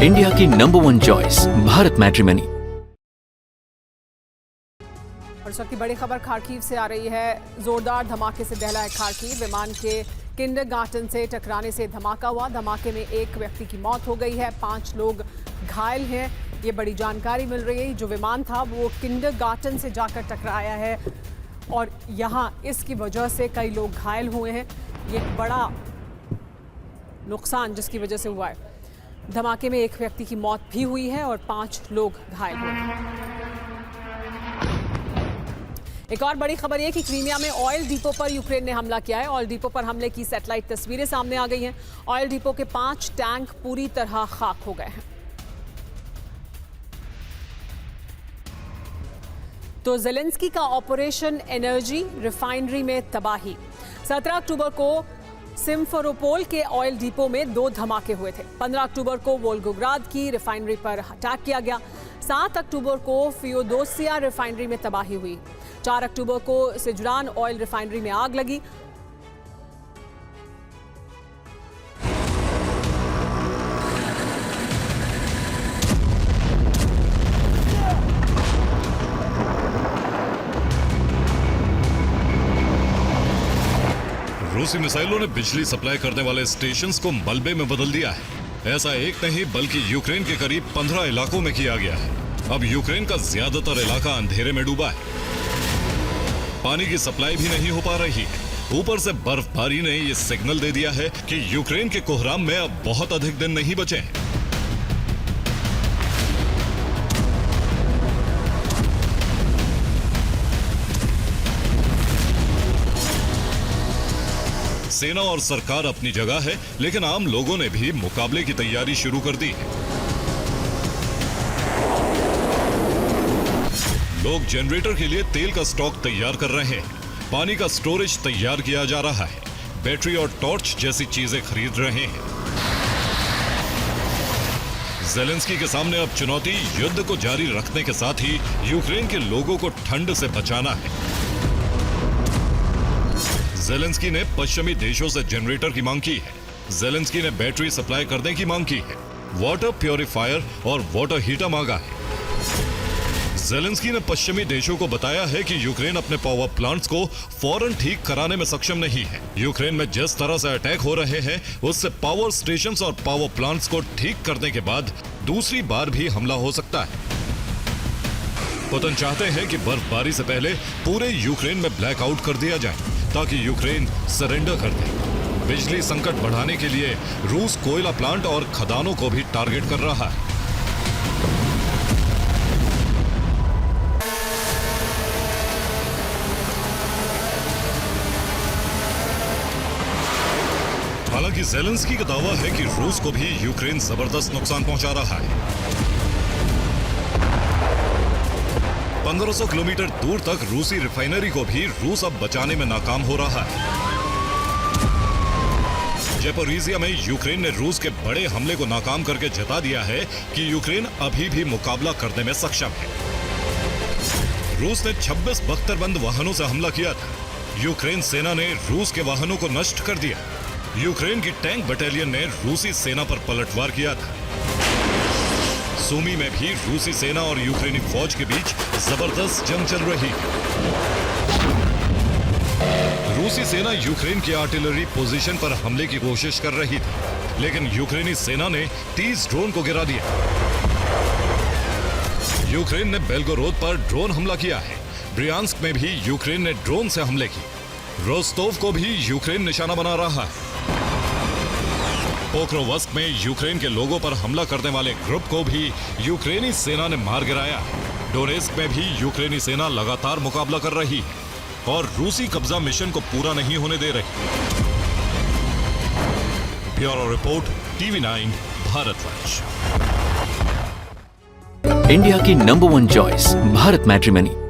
India की number 1 choice Bharat matrimony. और इस वक्त की बड़ी खबर खार्किव से आ रही है। जोरदार धमाके से दहला है खार्किव। विमान के किंडरगार्टन से टकराने से धमाका हुआ। धमाके में एक व्यक्ति की मौत हो गई है, 5 लोग घायल हैं। ये बड़ी जानकारी मिल रही है। जो विमान था वो किंडरगार्टन से जाकर टकराया है और यहाँ इसकी वजह से कई लोग घायल हुए हैं। ये एक बड़ा नुकसान जिसकी वजह से हुआ है। धमाके में एक व्यक्ति की मौत भी हुई है और 5 लोग घायल हुए हैं। एक और बड़ी खबर यह कि क्रीमिया में ऑयल डिपो पर यूक्रेन ने हमला किया है। ऑयल डिपो पर हमले की सैटेलाइट तस्वीरें सामने आ गई हैं। ऑयल डिपो के 5 टैंक पूरी तरह खाक हो गए हैं। तो ज़ेलेंस्की का ऑपरेशन एनर्जी रिफाइनरी में तबाही। 17 अक्टूबर को सिम्फेरोपोल के ऑयल डिपो में 2 धमाके हुए थे। 15 अक्टूबर को वोल्गोग्राद की रिफाइनरी पर अटैक किया गया। 7 अक्टूबर को फियोदोसिया रिफाइनरी में तबाही हुई। 4 अक्टूबर को सिजरान ऑयल रिफाइनरी में आग लगी। रूसी मिसाइलों ने बिजली सप्लाई करने वाले स्टेशंस को मलबे में बदल दिया है। ऐसा एक नहीं बल्कि यूक्रेन के करीब 15 इलाकों में किया गया है। अब यूक्रेन का ज्यादातर इलाका अंधेरे में डूबा है। पानी की सप्लाई भी नहीं हो पा रही है। ऊपर से बर्फबारी ने ये सिग्नल दे दिया है कि यूक्रेन के कोहराम में अब बहुत अधिक दिन नहीं बचे हैं। सेना और सरकार अपनी जगह है, लेकिन आम लोगों ने भी मुकाबले की तैयारी शुरू कर दी है। लोग जनरेटर के लिए तेल का स्टॉक तैयार कर रहे हैं। पानी का स्टोरेज तैयार किया जा रहा है। बैटरी और टॉर्च जैसी चीजें खरीद रहे हैं। ज़ेलेंस्की के सामने अब चुनौती युद्ध को जारी रखने के साथ ही यूक्रेन के लोगों को ठंड से बचाना है। ज़ेलेंस्की ने पश्चिमी देशों से जनरेटर की मांग की है। ज़ेलेंस्की ने बैटरी सप्लाई करने की मांग की है। वाटर प्योरीफायर और वाटर हीटर मांगा है। ज़ेलेंस्की ने पश्चिमी देशों को बताया है कि यूक्रेन अपने पावर प्लांट्स को फौरन ठीक कराने में सक्षम नहीं है। यूक्रेन में जिस तरह से अटैक हो रहे हैं उससे पावर स्टेशंस और पावर प्लांट्स को ठीक करने के बाद दूसरी बार भी हमला हो सकता है। पुतिन चाहते हैं कि बर्फबारी से पहले पूरे यूक्रेन में ब्लैकआउट कर दिया जाए ताकि यूक्रेन सरेंडर कर दे। बिजली संकट बढ़ाने के लिए रूस कोयला प्लांट और खदानों को भी टारगेट कर रहा है। हालांकि ज़ेलेंस्की का दावा है कि रूस को भी यूक्रेन जबरदस्त नुकसान पहुंचा रहा है। 1500 किलोमीटर दूर तक रूसी रिफाइनरी को भी रूस अब बचाने में नाकाम हो रहा है। ज़ैपोरिज़िया में यूक्रेन ने रूस के बड़े हमले को नाकाम करके जता दिया है कि यूक्रेन अभी भी मुकाबला करने में सक्षम है। रूस ने 26 बख्तरबंद वाहनों से हमला किया था। यूक्रेन सेना ने रूस के वाहनों को नष्ट कर दिया। यूक्रेन की टैंक बटालियन ने रूसी सेना पर पलटवार किया था। सूमी में भी रूसी सेना और यूक्रेनी फौज के बीच जबरदस्त जंग चल रही है। रूसी सेना यूक्रेन की आर्टिलरी पोजीशन पर हमले की कोशिश कर रही थी, लेकिन यूक्रेनी सेना ने 30 ड्रोन को गिरा दिया। यूक्रेन ने बेल्गोरोद पर ड्रोन हमला किया है। ब्रियांस्क में भी यूक्रेन ने ड्रोन से हमले किए। रोस्तोव को भी यूक्रेन निशाना बना रहा है। पोक्रोवस्क में यूक्रेन के लोगों पर हमला करने वाले ग्रुप को भी यूक्रेनी सेना ने मार गिराया। डोनेस्क में भी यूक्रेनी सेना लगातार मुकाबला कर रही है और रूसी कब्जा मिशन को पूरा नहीं होने दे रही। Bureau report, TV9 Bharatvarsh. India की नंबर 1 चॉइस भारत मैट्रिमनी।